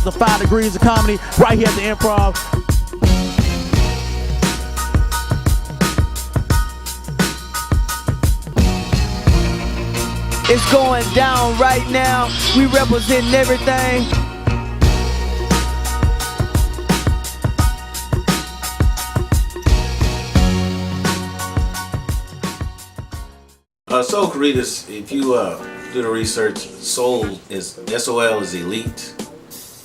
the 5 Degrees of Comedy right here at the Improv. It's going down right now. We representing everything. SOL-CARITAS, if you do the research, SOL is elite,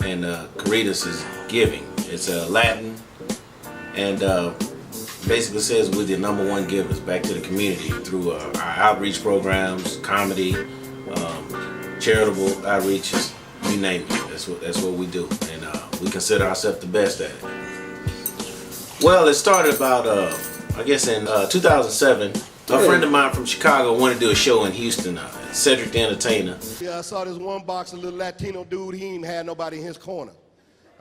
and caritas is giving. It's Latin, and basically says we're the #1 givers back to the community through our outreach programs, comedy, charitable outreaches, you name it. That's what we do, and we consider ourselves the best at it. Well, it started about I guess in 2007. A friend of mine from Chicago wanted to do a show in Houston, Cedric the Entertainer. Yeah, I saw this one boxer, little Latino dude, he ain't had nobody in his corner.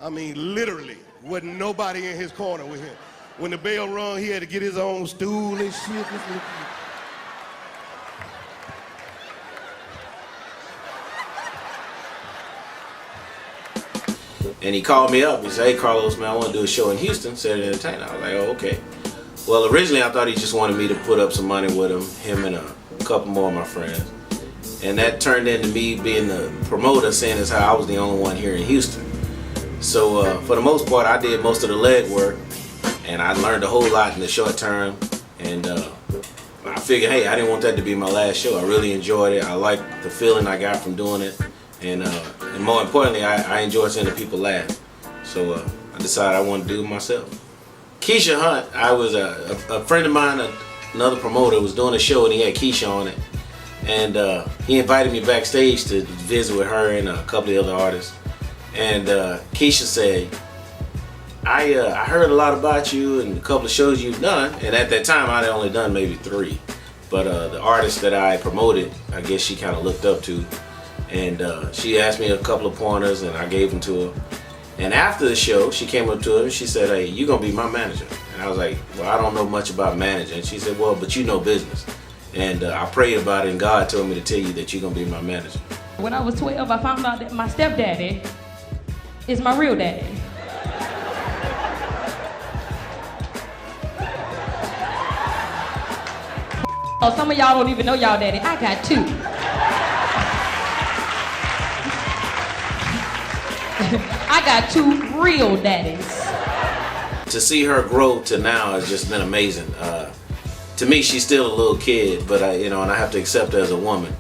I mean, literally, wasn't nobody in his corner with him. When the bell rung, he had to get his own stool and shit. And he called me up. He said, "Hey, Carlos, man, I want to do a show in Houston, Cedric the Entertainer." I was like, "Oh, okay." Well, originally I thought he just wanted me to put up some money with him and a couple more of my friends. And that turned into me being the promoter, saying as how I was the only one here in Houston. So for the most part, I did most of the leg work, and I learned a whole lot in the short term. And I figured, hey, I didn't want that to be my last show. I really enjoyed it. I liked the feeling I got from doing it. And more importantly, I enjoyed seeing the people laugh. So I decided I wanted to do it myself. Keisha Hunt, I was a friend of mine, another promoter, was doing a show and he had Keisha on it. And he invited me backstage to visit with her and a couple of other artists. And Keisha said, I heard a lot about you and a couple of shows you've done. And at that time, I'd only done maybe 3. But the artist that I promoted, I guess she kind of looked up to. And she asked me a couple of pointers and I gave them to her. And after the show, she came up to her and she said, "Hey, you're going to be my manager." And I was like, "Well, I don't know much about managing." And she said, "Well, but you know business." And I prayed about it and God told me to tell you that you're going to be my manager. When I was 12, I found out that my stepdaddy is my real daddy. Oh, some of y'all don't even know y'all daddy. I got 2. I got 2 real daddies. To see her grow to now has just been amazing. To me, she's still a little kid, but and I have to accept her as a woman.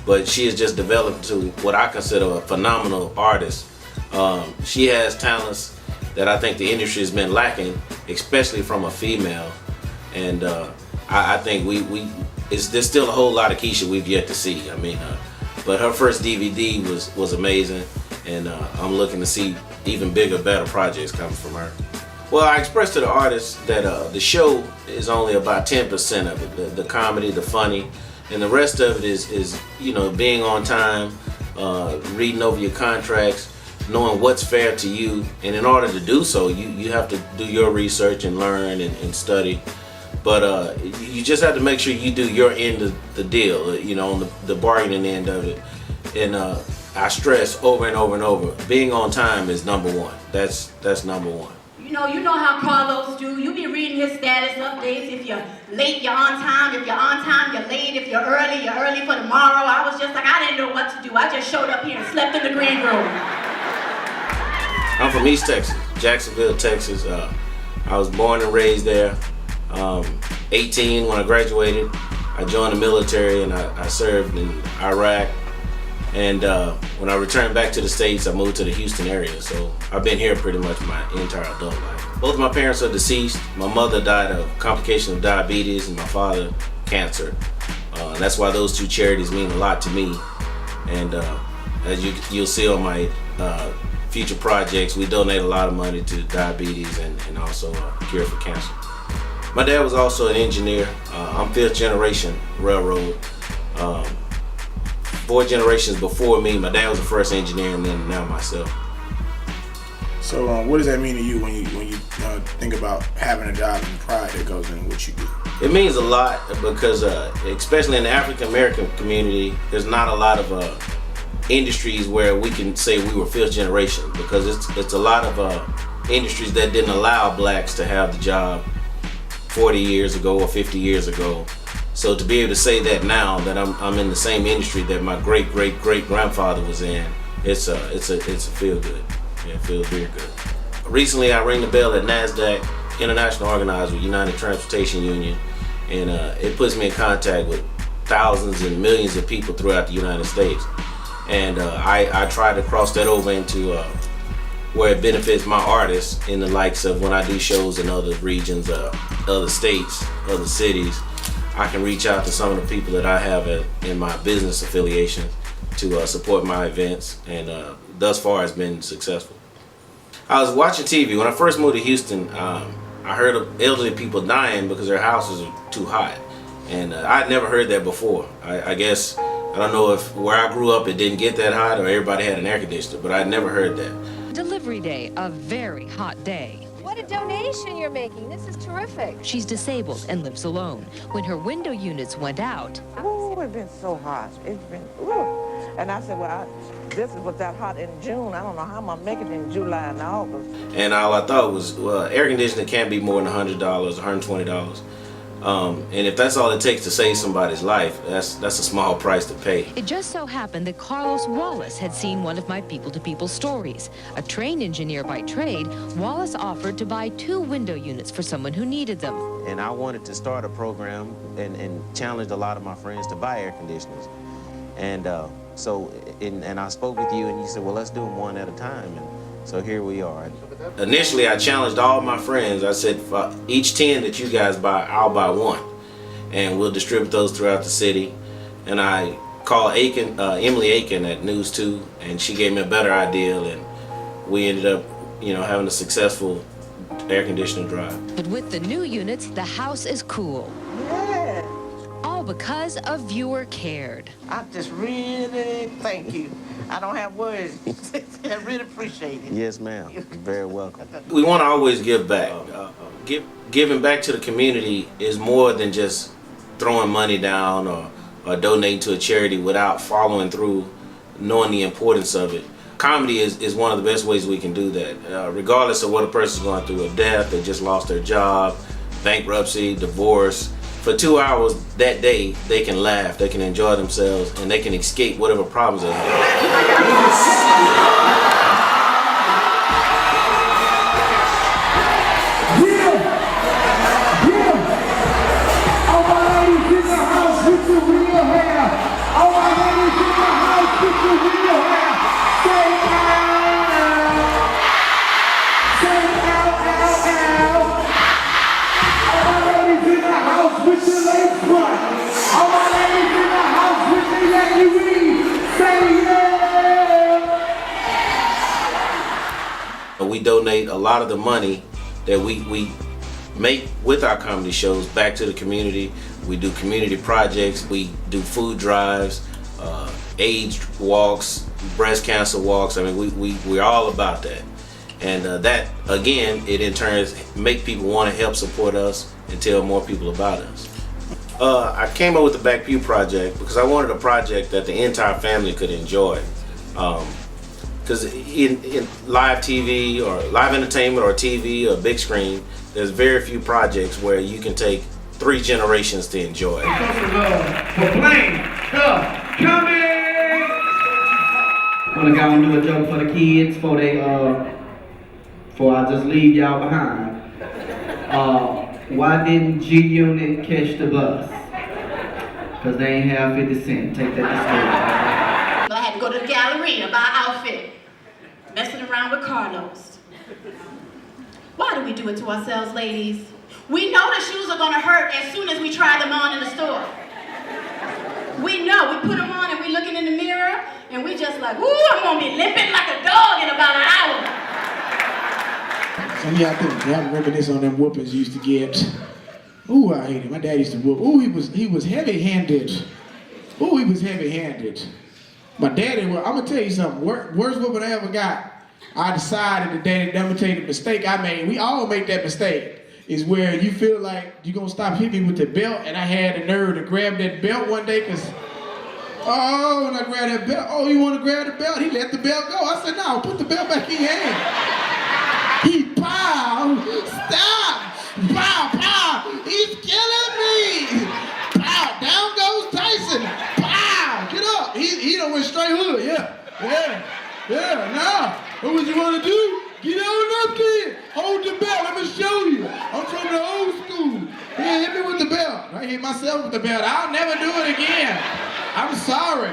But she has just developed to what I consider a phenomenal artist. She has talents that I think the industry has been lacking, especially from a female. And I think there's still a whole lot of Keisha we've yet to see. I mean, but her first DVD was amazing. And I'm looking to see even bigger, better projects coming from her. Well, I expressed to the artist that the show is only about 10% of it, the comedy, the funny, and the rest of it is being on time, reading over your contracts, knowing what's fair to you, and in order to do so, you have to do your research and learn and study. But you just have to make sure you do your end of the deal, on the bargaining end of it. And I stress over and over and over, being on time is #1. That's #1. You know how Carlos do. You be reading his status updates. If you're late, you're on time. If you're on time, you're late. If you're early for tomorrow. I was just like, I didn't know what to do. I just showed up here and slept in the green room. I'm from East Texas, Jacksonville, Texas. I was born and raised there. 18 when I graduated. I joined the military and I served in Iraq. And when I returned back to the States, I moved to the Houston area. So I've been here pretty much my entire adult life. Both of my parents are deceased. My mother died of complications of diabetes and my father, cancer. That's why those 2 charities mean a lot to me. And as you'll see on my future projects, we donate a lot of money to diabetes and also cure for cancer. My dad was also an engineer. I'm 5th generation railroad. 4 generations before me, my dad was the first engineer, and then now myself. So what does that mean to you when you think about having a job and the pride that goes in what you do? It means a lot because especially in the African American community, there's not a lot of industries where we can say we were fifth generation, because it's a lot of industries that didn't allow blacks to have the job 40 years ago or 50 years ago. So to be able to say that now that I'm in the same industry that my great grandfather was in, it's a feel good. Yeah, it feels very good. Recently I rang the bell at NASDAQ, International Organizer with United Transportation Union, and it puts me in contact with thousands and millions of people throughout the United States. And I try to cross that over into where it benefits my artists in the likes of when I do shows in other regions, other states, other cities. I can reach out to some of the people that I have in my business affiliation to support my events, and thus far it's been successful. I was watching TV. When I first moved to Houston, I heard of elderly people dying because their houses are too hot. And I'd never heard that before. I guess, I don't know if where I grew up it didn't get that hot or everybody had an air conditioner, but I'd never heard that. Delivery day, a very hot day. What a donation you're making. This is terrific. She's disabled and lives alone. When her window units went out, Ooh, it's been so hot. It's been, ooh. And I said, well, this was that hot in June. I don't know how I'm gonna make it in July and August. And all I thought was, well, air conditioning can't be more than $100, $120. And if that's all it takes to save somebody's life, that's a small price to pay. it just so happened that Carlos Wallace had seen one of my people-to-people stories. A train engineer by trade, Wallace offered to buy 2 window units for someone who needed them. And I wanted to start a program and challenged a lot of my friends to buy air conditioners. And I spoke with you and you said, well, let's do them one at a time. And so here we are. Initially, I challenged all my friends. I said, for each 10 that you guys buy, I'll buy 1. And we'll distribute those throughout the city. And I called Emily Aiken at News 2, and she gave me a better idea, and we ended up, having a successful air conditioner drive. But with the new units, the house is cool. Yeah. All because a viewer cared. I just really thank you. I don't have words. I really appreciate it. Yes, ma'am. You're very welcome. We want to always give back. Giving back to the community is more than just throwing money down or donating to a charity without following through, knowing the importance of it. Comedy is one of the best ways we can do that. Regardless of what a person's going through, a death, they just lost their job, bankruptcy, divorce. For 2 hours that day, they can laugh, they can enjoy themselves, and they can escape whatever problems they have. All my ladies in the house with the real hair. All my ladies in the house with the real hair. Say ow. Say ow, ow, ow. All my ladies in the house with the lace front. All my ladies in the house with the Yankee weed. Say yeah. We donate a lot of the money that we make with our comedy shows back to the community. We do community projects, we do food drives, AIDS walks, breast cancer walks. I mean, we're all about that. And that, again, it in turn make people want to help support us and tell more people about us. I came up with the Back Pew Project because I wanted a project that the entire family could enjoy. Because in live TV or live entertainment or TV or big screen, there's very few projects where you can take 3 generations to enjoy. For playing the comedy. Wanna go and do a joke for the kids before I just leave y'all behind. Why didn't G-Unit catch the bus? Cause they ain't have 50 cents. Take that to school. I had to go to the gallery and buy an outfit. Messing around with Carlos. Why do we do it to ourselves, ladies? We know the shoes are gonna hurt as soon as we try them on in the store. We know, we put them on and we looking in the mirror and we just like, ooh, I'm gonna be limping like a dog in about an hour. Some of y'all can reminisce on them whoopings you used to get. Ooh, I hate it. My dad used to whoop. Ooh, he was heavy-handed. Ooh, he was heavy-handed. My daddy, well, I'm gonna tell you something. Worst whooping I ever got. I decided today, I'm gonna tell you the mistake I made. We all make that mistake. Is where you feel like you're gonna stop hitting me with the belt, and I had the nerve to grab that belt one day because Oh, when I grabbed that belt, oh, you want to grab the belt? He let the belt go. I said, no, put the belt back in your hand. He pow, stop, pow, pow, he's killing me. Pow, down goes Tyson. Pow, get up. He done went straight hood, yeah, nah. What would you want to do? Get on up, kid. Hold the belt, let me show you. I'm from the old school. Yeah, hit me with the belt. I hit myself with the belt. I'll never do it again. I'm sorry.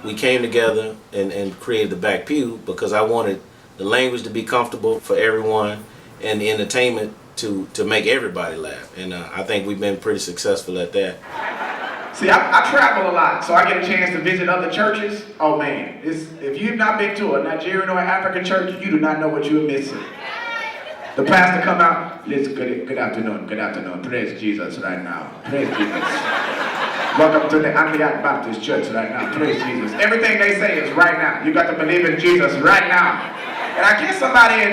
We came together and created the back pew because I wanted the language to be comfortable for everyone and the entertainment to make everybody laugh. And I think we've been pretty successful at that. See, I travel a lot, so I get a chance to visit other churches. Oh man, if you've not been to a Nigerian or African church, you do not know what you're missing. The pastor come out, listen, good afternoon, praise Jesus right now, praise Jesus. Welcome to the Antioch Baptist Church right now, praise Jesus. Everything they say is right now. You got to believe in Jesus right now. And I guess somebody in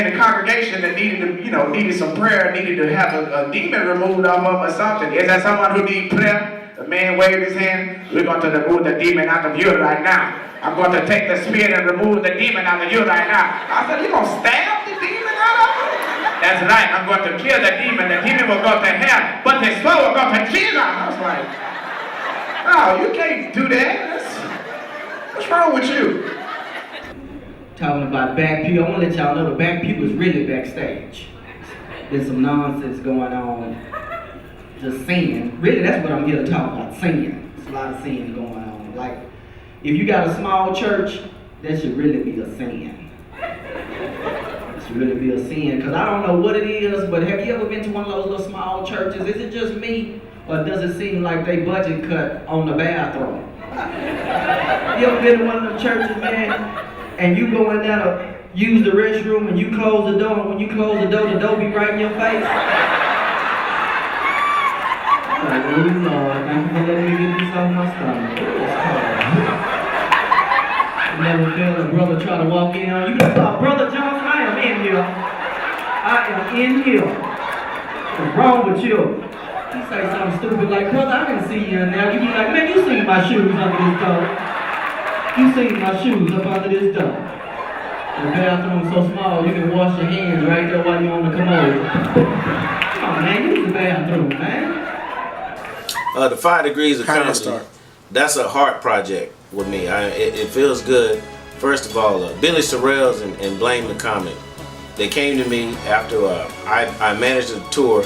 the congregation that needed some prayer, needed to have a demon removed off of or something. Is that someone who needs prayer? The man waved his hand. We're going to remove the demon out of you right now. I'm going to take the spear and remove the demon out of you right now. I said, you going to stab the demon out of him? That's right. I'm going to kill the demon. The demon will go to hell, but his soul will go to Jesus. I was like, oh, you can't do that. What's wrong with you? Talking about back pew, I want to let y'all know the back pew is really backstage. There's some nonsense going on. Just singing. Really, that's what I'm here to talk about, singing. There's a lot of singing going on. Like, if you got a small church, that should really be a sin. It should really be a sin, because I don't know what it is, but have you ever been to one of those little small churches? Is it just me, or does it seem like they budget cut on the bathroom? You ever been to one of them churches, man, and you go in there to use the restroom, and you close the door, and when you close the door be right in your face? Oh Lord, thank you for letting me get this off my stomach. You never feel a brother try to walk in on you. Brother Johnson, I am in here. I am in here. What's wrong with you? He say something stupid like, brother, I didn't see you in there. You be like, man, you seen my shoes under this door. You seen my shoes up under this door. The bathroom's so small, you can wash your hands right there while you're on the commode. Come on, man, use the bathroom, man. The 5 Degrees of Comedy, that's a heart project with me. It feels good. First of all, Billy Sorrells and Blame the Comic, they came to me after I managed a tour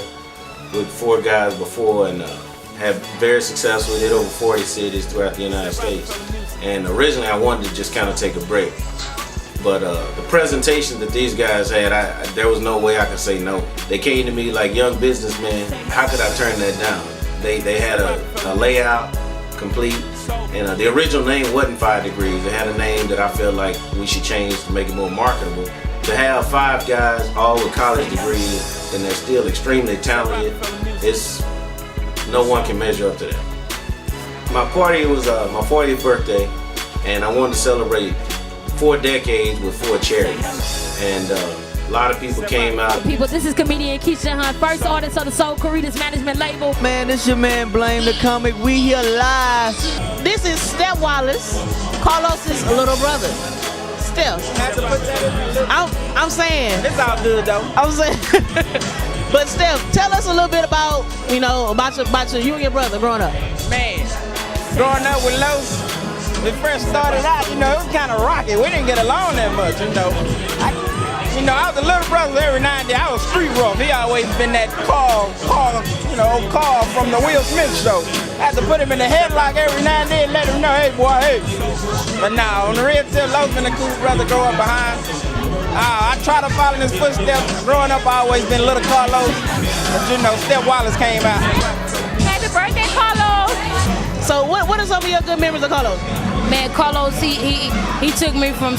with 4 guys before and had very successful, did over 40 cities throughout the United States. And originally I wanted to just kind of take a break. But the presentation that these guys had, there was no way I could say no. They came to me like young businessmen. How could I turn that down? They had a layout complete, and the original name wasn't 5 Degrees. It had a name that I felt like we should change to make it more marketable. To have 5 guys, all with college degrees, and they're still extremely talented, no one can measure up to that. My party was my 40th birthday, and I wanted to celebrate 4 decades with 4 charities, and a lot of people came out. People, this is comedian Keisha Hunt, first artist of the SOL-CARITAS management label. Man, this your man Blame the Comic. We here live. This is Steph Wallace, Carlos's little brother. Steph. I'm saying. It's all good though. I'm saying. But Steph, tell us a little bit about you and your brother growing up. Man, growing up with Los, we first started out, it was kind of rocky. We didn't get along that much, I was a little brother every now and then. I was street rough. He always been that Carl from the Will Smith show. I had to put him in the headlock every now and then, let him know, hey boy, hey. But now, on the real tip, Los been a cool brother growing behind. I try to follow in his footsteps. Growing up, I always been little Carlos. But Steph Wallace came out. Happy birthday, Carlos! So what are some of your good memories of Carlos? Man, Carlos, he took me from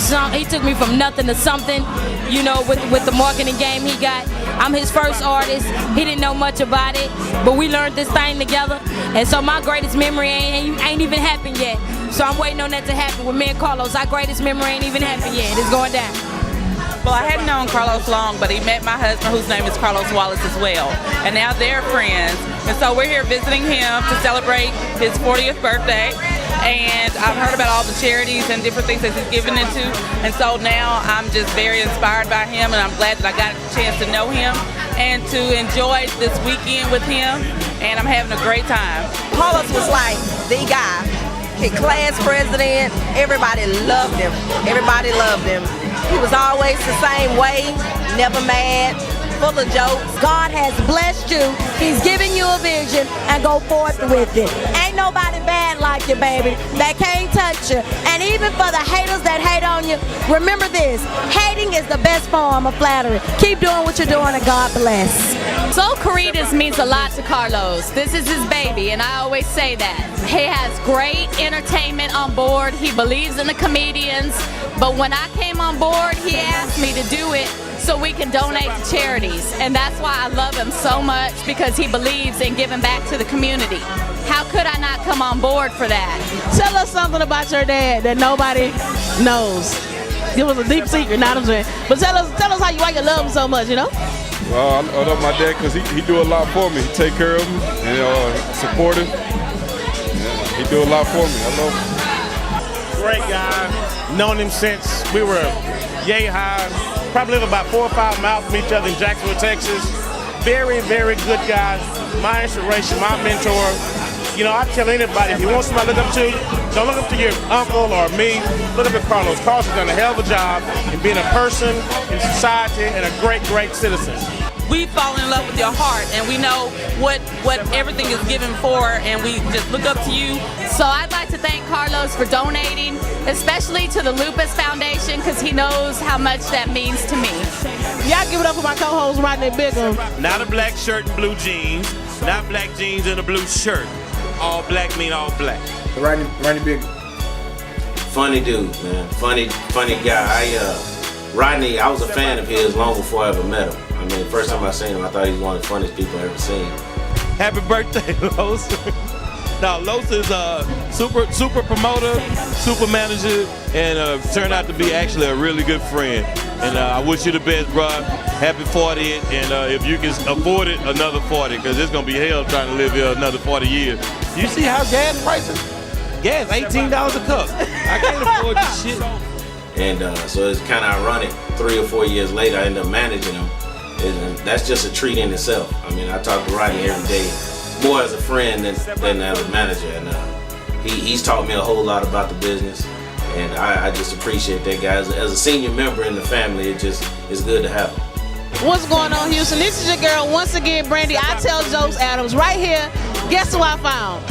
nothing to something, with the marketing game he got. I'm his first artist. He didn't know much about it, but we learned this thing together. And so my greatest memory ain't even happened yet. So I'm waiting on that to happen with me and Carlos. Our greatest memory ain't even happened yet. It's going down. Well, I hadn't known Carlos long, but he met my husband, whose name is Carlos Wallace as well. And now they're friends. And so we're here visiting him to celebrate his 40th birthday. And I've heard about all the charities and different things that he's given into. And so now I'm just very inspired by him, and I'm glad that I got a chance to know him and to enjoy this weekend with him. And I'm having a great time. Carlos was like the guy. Class president, everybody loved him. Everybody loved him. He was always the same way, never mad, full of jokes. God has blessed you. He's giving you a vision, and go forth with it. Ain't nobody bad like you, baby. They can't touch you. And even for the haters that hate on you, remember this. Hating is the best form of flattery. Keep doing what you're doing, and God bless. SOL-CARITAS means a lot to Carlos. This is his baby, and I always say that. He has great entertainment on board. He believes in the comedians. But when I came on board, he asked me to do it so we can donate to charities. And that's why I love him so much, because he believes in giving back to the community. How could I not come on board for that? Tell us something about your dad that nobody knows. It was a deep secret, not I'm saying. But tell us why you love him so much, you know? Well, I love my dad because he do a lot for me. He take care of me and support him. Yeah, he do a lot for me. I love him. Great guy. Known him since we were yay high. Probably live about 4 or 5 miles from each other in Jacksonville, Texas. Very, very good guy. My inspiration, my mentor. You know, I tell anybody, if you want somebody to look up to, don't look up to your uncle or me. Look up at Carlos. Carlos has done a hell of a job in being a person in society and a great, great citizen. We fall in love with your heart, and we know what everything is given for, and we just look up to you. So I'd like to thank Carlos for donating, especially to the Lupus Foundation, because he knows how much that means to me. Y'all give it up for my co-host Rodney Bigham. Not a black shirt and blue jeans, not black jeans and a blue shirt. All black mean all black. Rodney Bigham. Funny dude, man. Funny guy. Rodney, I was a fan of his long before I ever met him. I mean, the first time I seen him, I thought he was one of the funniest people I ever seen. Happy birthday, Los. Now, Los is a super promoter, super manager, and turned out to be actually a really good friend. And I wish you the best, bro. Happy 40th, and if you can afford it, another 40, because it's going to be hell trying to live here another 40 years. You see how gas prices? Gas, $18 a cup. I can't afford this shit. And so it's kind of ironic, 3 or 4 years later, I ended up managing him. And that's just a treat in itself. I mean, I talk to Rodney every day, more as a friend than as a manager. And he's taught me a whole lot about the business. And I just appreciate that guy. As a senior member in the family, it's good to have him. What's going on, Houston? This is your girl once again, Brandy. I tell jokes, Adams, right here. Guess who I found?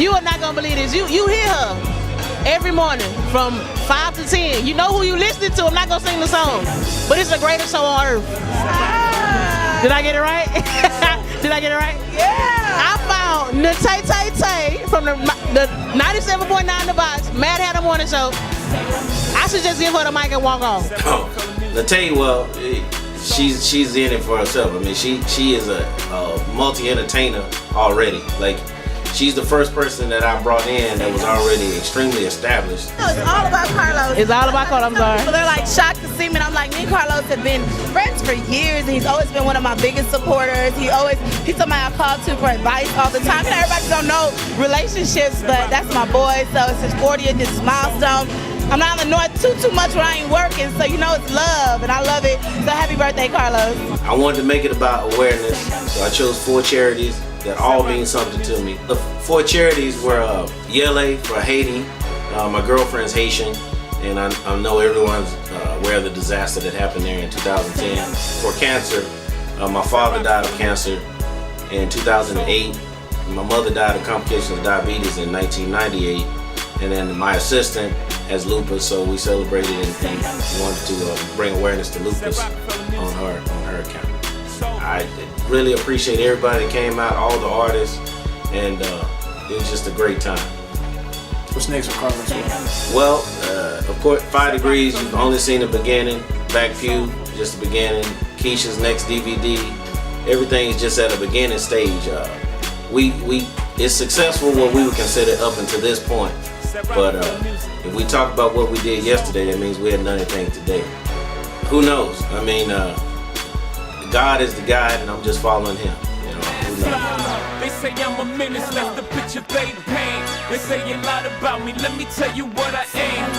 You are not gonna believe this. You hear her every morning from 5 to 10. You know who you listening to. I'm not gonna sing the song, but it's the greatest show on earth. Did I get it right? Did I get it right? Yeah. I found Tay from the 97.9 The Box, Mad Hatter Morning Show. I should just give her the mic and walk off. Oh, Tay, well, she's in it for herself. I mean, she is a multi-entertainer already. Like, she's the first person that I brought in that was already extremely established. No, it's all about Carlos. It's all about Carlos, I'm sorry. People, they're like shocked to see me, and I'm like, me and Carlos have been friends for years, and he's always been one of my biggest supporters. He's somebody I call to for advice all the time. You know, everybody don't know relationships, but that's my boy, so it's his 40th, this is milestone. I'm not in the north too much when I ain't working, so you know it's love, and I love it. So happy birthday, Carlos. I wanted to make it about awareness, so I chose 4 charities that all mean something to me. The 4 charities were Yele for Haiti. My girlfriend's Haitian, and I know everyone's aware of the disaster that happened there in 2010. For cancer, my father died of cancer in 2008. My mother died of complications of diabetes in 1998. And then my assistant has lupus, so we celebrated and wanted to bring awareness to lupus on her account. I really appreciate everybody that came out, all the artists, and it was just a great time. What's next for Carlos? Well, of course, 5 Degrees, you've only seen the beginning. Back Pew, just the beginning. Keisha's next DVD, everything's just at a beginning stage. It's successful what we would consider up until this point. But if we talk about what we did yesterday, that means we hadn't done anything today. who knows? I mean, God is the guide, and I'm just following Him. You know, who knows? They say I'm a menace, that's the picture they paint. They say a lot about me, let me tell you what I ain't.